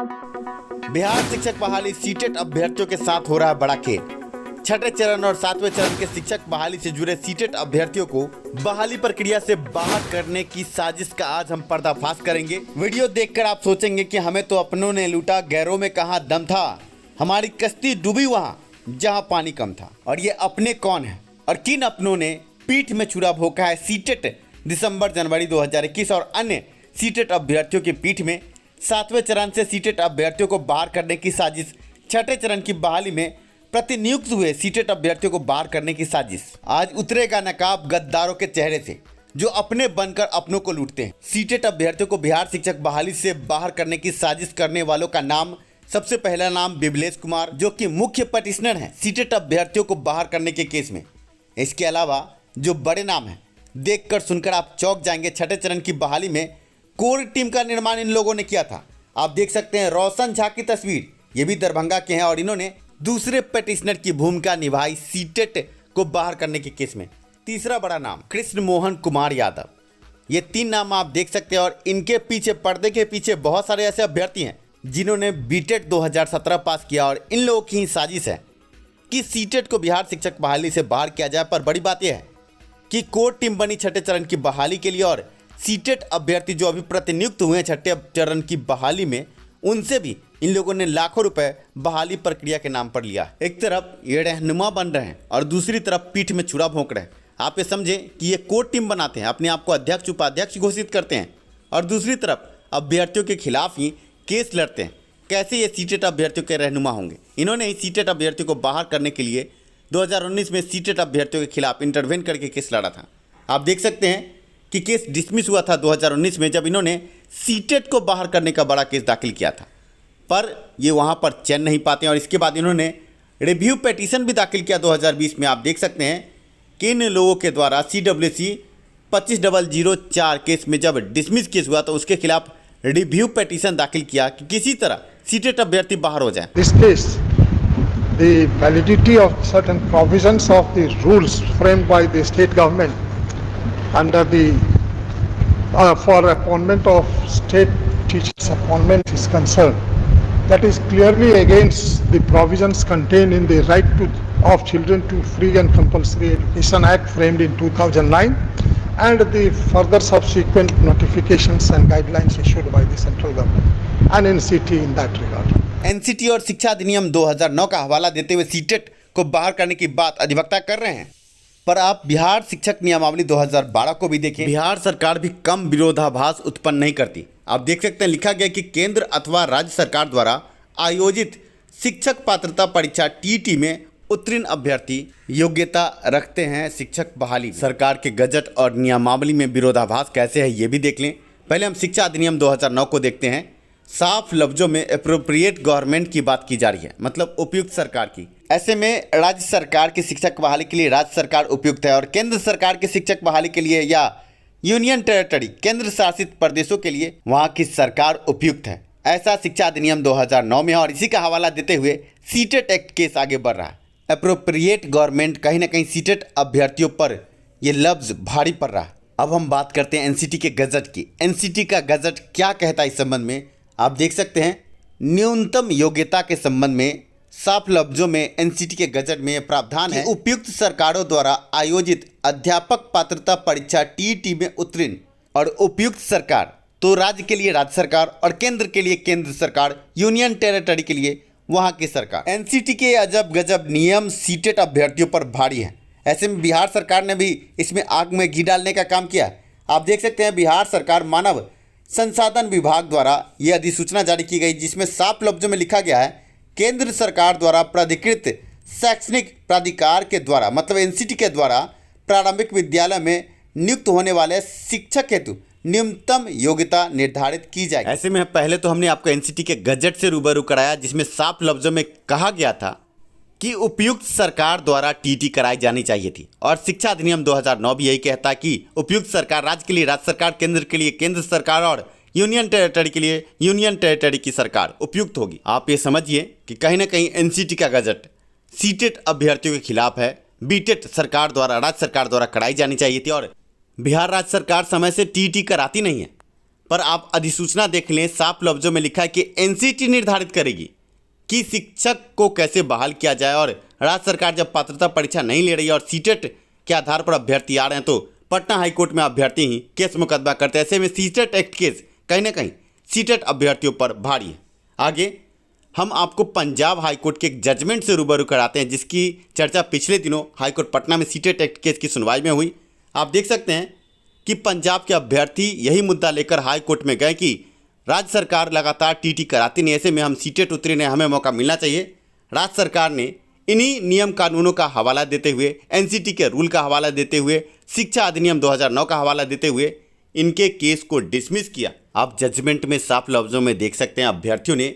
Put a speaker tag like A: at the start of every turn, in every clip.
A: बिहार शिक्षक बहाली सीटेट अभ्यर्थियों के साथ हो रहा है बड़ा खेल। छठे चरण और सातवें चरण के शिक्षक बहाली से जुड़े सीटेट अभ्यर्थियों को बहाली प्रक्रिया से बाहर करने की साजिश का आज हम पर्दाफाश करेंगे। वीडियो देखकर आप सोचेंगे कि हमें तो अपनों ने लूटा, गैरों में कहाँ दम था, हमारी कश्ती डूबी वहाँ जहाँ पानी कम था। और ये अपने कौन है और किन अपनों ने पीठ में छुरा भोंका है सीटेट दिसंबर जनवरी 2021 और अन्य सीटेट अभ्यर्थियों की पीठ में सातवें चरण से सीटेट अभ्यर्थियों को बाहर करने की साजिश, छठे चरण की बहाली में प्रतिनियुक्त हुए सीटेट अभ्यर्थियों को बाहर करने की साजिश। आज उतरेगा नकाब गद्दारों के चेहरे से जो अपने बनकर अपनों को लूटते हैं। सीटेट अभ्यर्थियों को बिहार शिक्षक बहाली से बाहर करने की साजिश करने वालों का नाम, सबसे पहला नाम बिमलेश कुमार, जो कि मुख्य पटिशनर हैं सीटेट अभ्यर्थियों को बाहर करने के केस में। इसके अलावा जो बड़े नाम हैं, देखकर सुनकर आप चौंक जाएंगे। छठे चरण की बहाली में कोर टीम का निर्माण इन लोगों ने किया था। आप देख सकते हैं रोशन झा की तस्वीर, ये भी दरभंगा के हैं और इन्होंने दूसरे पटिशनर की भूमिका निभाई सीटेट को बाहर करने के केस में। तीसरा बड़ा नाम कृष्ण मोहन कुमार यादव। ये तीन नाम आप देख सकते हैं और इनके पीछे, पर्दे के पीछे बहुत सारे ऐसे अभ्यर्थी हैं जिन्होंने बीटेट 2017 पास किया और इन लोगों की ही साजिश है कि सीटेट को बिहार शिक्षक बहाली से बाहर किया जाए। पर बड़ी बात यह है कि कोर टीम बनी छठे चरण की बहाली के लिए और सीटेट अभ्यर्थी जो अभी प्रतिनियुक्त हुए हैं छठे चरण की बहाली में, उनसे भी इन लोगों ने लाखों रुपए बहाली प्रक्रिया के नाम पर लिया। एक तरफ ये रहनुमा बन रहे हैं और दूसरी तरफ पीठ में छुरा भोंक रहे हैं। आप ये समझें कि ये कोर टीम बनाते हैं, अपने आप को अध्यक्ष उपाध्यक्ष घोषित करते हैं और दूसरी तरफ अभ्यर्थियों के खिलाफ ही केस लड़ते हैं। कैसे ये सीटेट अभ्यर्थियों के रहनुमा होंगे? इन्होंने ही सीटेट अभ्यर्थियों को बाहर करने के लिए 2019 में सीटेट अभ्यर्थियों के खिलाफ इंटरवेन करके केस लड़ा था। आप देख सकते हैं कि केस डिसमिस हुआ था 2019 में, जब इन्होंने सीटेट को बाहर करने का बड़ा केस दाखिल किया था। पर ये वहाँ पर चैन नहीं पाते और इसके बाद इन्होंने रिव्यू पिटीशन भी दाखिल किया 2020 में। आप देख सकते हैं कि इन लोगों के द्वारा CWC 25004 केस में जब डिसमिस केस हुआ तो उसके खिलाफ रिव्यू पिटीशन दाखिल किया कि किसी तरह सीटेट अभ्यर्थी बाहर हो जाए।
B: This case, the validity of certain provisions of the rules framed by the state government under the for appointment of state teachers appointment is concerned, that is clearly against the provisions contained in the Right of Children to Free and Compulsory Education Act framed in 2009 and the further subsequent notifications and guidelines issued by the central government and NCT in that regard.
A: NCT और शिक्षा अधिनियम 2009 का हवाला देते हुए CTET को बाहर करने की बात अधिवक्ता कर रहे हैं। पर आप बिहार शिक्षक नियमावली 2012 को भी देखें, बिहार सरकार भी कम विरोधाभास उत्पन्न नहीं करती। आप देख सकते हैं लिखा गया कि केंद्र अथवा राज्य सरकार द्वारा आयोजित शिक्षक पात्रता परीक्षा TET में उत्तीर्ण अभ्यर्थी योग्यता रखते हैं शिक्षक बहाली। सरकार के गजट और नियमावली में विरोधाभास कैसे है ये भी देख लें। पहले हम शिक्षा अधिनियम 2009 को देखते हैं। साफ लफ्जों में एप्रोप्रिएट गवर्नमेंट की बात की जा रही है, मतलब उपयुक्त सरकार की। ऐसे में राज्य सरकार की शिक्षक बहाली के लिए राज्य सरकार उपयुक्त है और केंद्र सरकार की शिक्षक बहाली के लिए या यूनियन टेरिटरी केंद्र शासित प्रदेशों के लिए वहां की सरकार उपयुक्त है। ऐसा शिक्षा अधिनियम 2009 में है और इसी का हवाला देते हुए सीटेट एक्ट केस आगे बढ़ रहा है। एप्रोप्रिएट गवर्नमेंट कहीं ना कहीं सीटेट अभ्यर्थियों पर यह लफ्ज भारी पड़ रहा है। अब हम बात करते हैं NCT के गजट की। NCT का गजट क्या कहता है इस संबंध में? आप देख सकते हैं न्यूनतम योग्यता के संबंध में साफ लफ्जों में NCT के गजट में यह प्रावधान है, उपयुक्त सरकारों द्वारा आयोजित अध्यापक पात्रता परीक्षा TET में उत्तीर्ण और उपयुक्त सरकार तो राज्य के लिए राज्य सरकार और केंद्र के लिए केंद्र सरकार, यूनियन टेरिटरी के लिए वहां की सरकार। NCT के अजब गजब नियम सीटेट अभ्यर्थियों पर भारी हैं। ऐसे में बिहार सरकार ने भी इसमें आग में घी डालने का काम किया। आप देख सकते हैं बिहार सरकार मानव संसाधन विभाग द्वारा यह अधिसूचना जारी की गई जिसमें साफ लफ्जों में लिखा गया है, केंद्र सरकार द्वारा प्राधिकृत शैक्षणिक प्राधिकार के द्वारा, मतलब NCT के द्वारा प्रारंभिक विद्यालय में नियुक्त होने वाले शिक्षक हेतु न्यूनतम योग्यता निर्धारित की जाएगी। ऐसे में पहले तो हमने आपको NCT के गजट से रूबरू कराया जिसमें साफ लफ्जों में कहा गया था कि उपयुक्त सरकार द्वारा TET कराई जानी चाहिए थी और शिक्षा अधिनियम 2009 भी यही कहता है कि उपयुक्त सरकार राज्य के लिए राज्य सरकार, केंद्र के लिए केंद्र सरकार और यूनियन टेरिटरी के लिए यूनियन टेरिटरी की सरकार उपयुक्त होगी। आप ये समझिए कि कहीं ना कहीं NCT का गजट सीटेट अभ्यर्थियों के खिलाफ है। बीटेट सरकार द्वारा, राज्य सरकार द्वारा कराई जानी चाहिए थी और बिहार राज्य सरकार समय से TET कराती नहीं है। पर आप अधिसूचना देख लें, साफ लफ्जों में लिखा है कि एनसीटी निर्धारित करेगी कि शिक्षक को कैसे बहाल किया जाए। और राज्य सरकार जब पात्रता परीक्षा नहीं ले रही है और सीटेट के आधार पर अभ्यर्थी आ रहे हैं तो पटना हाईकोर्ट में अभ्यर्थी ही केस मुकदमा करते हैं। ऐसे में सीटेट एक्ट केस कहीं ना कहीं सीटेट अभ्यर्थियों पर भारी है। आगे हम आपको पंजाब हाईकोर्ट के एक जजमेंट से रूबरू कराते हैं, जिसकी चर्चा पिछले दिनों हाईकोर्ट पटना में सीटेट एक्ट केस की सुनवाई में हुई। आप देख सकते हैं कि पंजाब के अभ्यर्थी यही मुद्दा लेकर हाईकोर्ट में गए कि राज्य सरकार लगातार टीटी कराती नहीं, ऐसे में हम सीटेट उतरे ने, हमें मौका मिलना चाहिए। राज्य सरकार ने इन्हीं नियम कानूनों का हवाला देते हुए, एनसीटी के रूल का हवाला देते हुए, शिक्षा अधिनियम 2009 का हवाला देते हुए इनके केस को डिसमिस किया। आप जजमेंट में साफ लफ्जों में देख सकते हैं अभ्यर्थियों ने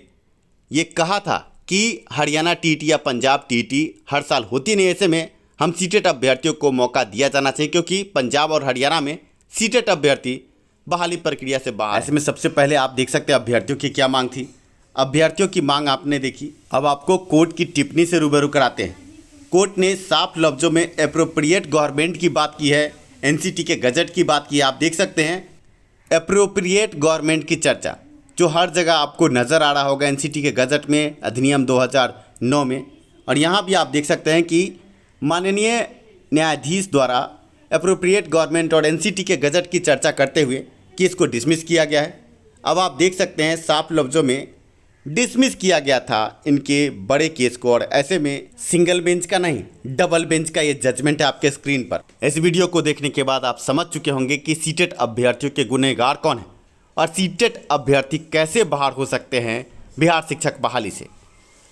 A: ये कहा था कि हरियाणा टीटी या पंजाब टीटी हर साल होती नहीं, ऐसे में हम सीटेट अभ्यर्थियों को मौका दिया जाना चाहिए, क्योंकि पंजाब और हरियाणा में सीटेट अभ्यर्थी बहाली प्रक्रिया से बाहर। ऐसे में सबसे पहले आप देख सकते हैं अभ्यर्थियों की क्या मांग थी। अभ्यर्थियों की मांग आपने देखी। अब आपको कोर्ट की टिप्पणी से रूबरू कराते हैं। कोर्ट ने साफ लफ्जों में एप्रोप्रिएट गवर्नमेंट की बात की है, एनसीटी के गजट की बात की है। आप देख सकते हैं एप्रोप्रिएट गवर्नमेंट की चर्चा जो हर जगह आपको नज़र आ रहा होगा, एनसीटी के गजट में, अधिनियम 2009 में। और यहाँ भी आप देख सकते हैं कि माननीय न्यायाधीश द्वारा एप्रोप्रिएट गवर्नमेंट और एनसीटी के गजट की चर्चा करते हुए केस को डिसमिस किया गया है। अब आप देख सकते हैं साफ लफ्जों में डिसमिस किया गया था इनके बड़े केस को, और ऐसे में सिंगल बेंच का नहीं डबल बेंच का ये जजमेंट है आपके स्क्रीन पर। इस वीडियो को देखने के बाद आप समझ चुके होंगे कि सीटेट अभ्यर्थियों के गुनहगार कौन है और सीटेट अभ्यर्थी कैसे बाहर हो सकते हैं बिहार शिक्षक बहाली से।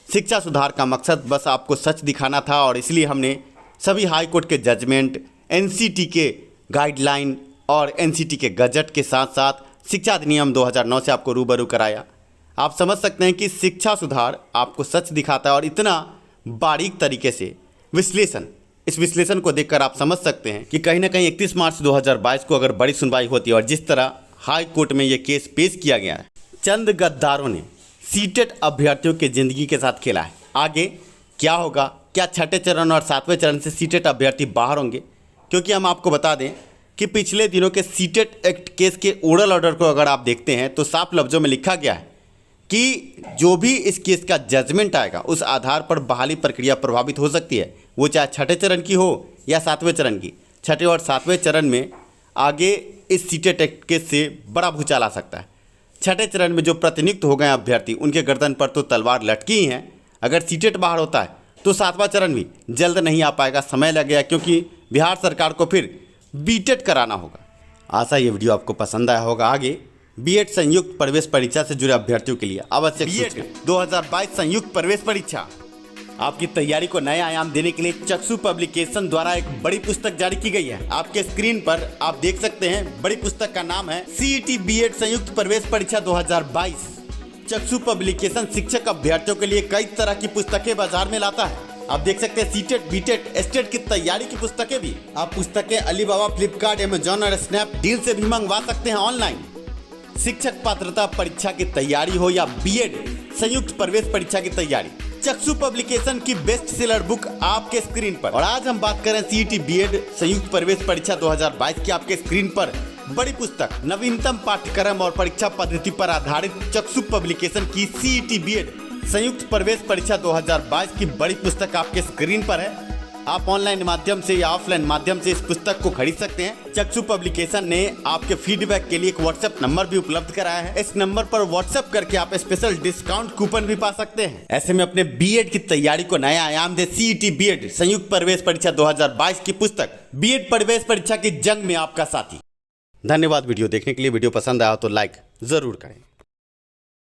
A: शिक्षा सुधार का मकसद बस आपको सच दिखाना था, और इसलिए हमने सभी हाईकोर्ट के जजमेंट, एनसीटी के गाइडलाइन और एनसीटी के गजट के साथ साथ शिक्षा अधिनियम 2009 से आपको रूबरू कराया। आप समझ सकते हैं कि शिक्षा सुधार आपको सच दिखाता है, और इतना बारीक तरीके से विश्लेषण, इस विश्लेषण को देखकर आप समझ सकते हैं कि कहीं ना कहीं 31 मार्च 2022 को अगर बड़ी सुनवाई होती है और जिस तरह हाई कोर्ट में ये केस पेश किया गया है, चंद गद्दारों ने सीटेट अभ्यर्थियों की जिंदगी के साथ खेला है। आगे क्या होगा, क्या छठे चरण और सातवें चरण से सीटेट अभ्यर्थी बाहर होंगे? क्योंकि हम आपको बता दें कि पिछले दिनों के सीटेट एक्ट केस के ओरल ऑर्डर को अगर आप देखते हैं तो साफ लफ्जों में लिखा गया है कि जो भी इस केस का जजमेंट आएगा उस आधार पर बहाली प्रक्रिया प्रभावित हो सकती है, वो चाहे छठे चरण की हो या सातवें चरण की। छठे और सातवें चरण में आगे इस सीटेट एक्ट केस से बड़ा भूचाल आ सकता है। छठे चरण में जो प्रतिनियुक्त हो गए अभ्यर्थी, उनके गर्दन पर तो तलवार लटकी ही है। अगर सीटेट बाहर होता है तो सातवां चरण भी जल्द नहीं आ पाएगा, समय लगेगा, क्योंकि बिहार सरकार को फिर बीटेट कराना होगा। आशा ये वीडियो आपको पसंद आया होगा। आगे बीएड संयुक्त प्रवेश परीक्षा से जुड़े अभ्यर्थियों के लिए आवश्यक बीएड 2022 संयुक्त प्रवेश परीक्षा आपकी तैयारी को नया आयाम देने के लिए चक्षु पब्लिकेशन द्वारा एक बड़ी पुस्तक जारी की गई है। आपके स्क्रीन पर आप देख सकते हैं, बड़ी पुस्तक का नाम है सीईटी बीएड संयुक्त प्रवेश परीक्षा 2022। चक्षु पब्लिकेशन शिक्षक अभ्यर्थियों के लिए कई तरह की पुस्तकें बाजार में लाता है। आप देख सकते हैं सीटेट, बीटेट, एस्टेट की तैयारी की पुस्तकें भी। आप पुस्तकें अलीबाबा, फ्लिपकार्ट, अमेजॉन और स्नैपडील से भी मंगवा सकते हैं ऑनलाइन। शिक्षक पात्रता परीक्षा की तैयारी हो या बीएड संयुक्त प्रवेश परीक्षा की तैयारी, चक्षु पब्लिकेशन की बेस्ट सेलर बुक आपके स्क्रीन पर। और आज हम बात करें सीईटी बीएड संयुक्त प्रवेश परीक्षा 2022 की। आपके स्क्रीन पर बड़ी पुस्तक, नवीनतम पाठ्यक्रम और परीक्षा पद्धति पर आधारित चक्षु पब्लिकेशन की सीईटी बीएड संयुक्त प्रवेश परीक्षा 2022 की बड़ी पुस्तक आपके स्क्रीन पर है। आप ऑनलाइन माध्यम से या ऑफलाइन माध्यम से इस पुस्तक को खरीद सकते हैं। चक्षु पब्लिकेशन ने आपके फीडबैक के लिए एक व्हाट्सएप नंबर भी उपलब्ध कराया है। इस नंबर पर व्हाट्सएप करके आप स्पेशल डिस्काउंट कूपन भी पा सकते हैं। ऐसे में अपने बीएड की तैयारी को नया आयाम दे सीईटी बीएड संयुक्त प्रवेश परीक्षा 2022 की पुस्तक, बीएड प्रवेश परीक्षा की जंग में आपका साथी। धन्यवाद वीडियो देखने के लिए। वीडियो पसंद आया तो लाइक जरूर करें।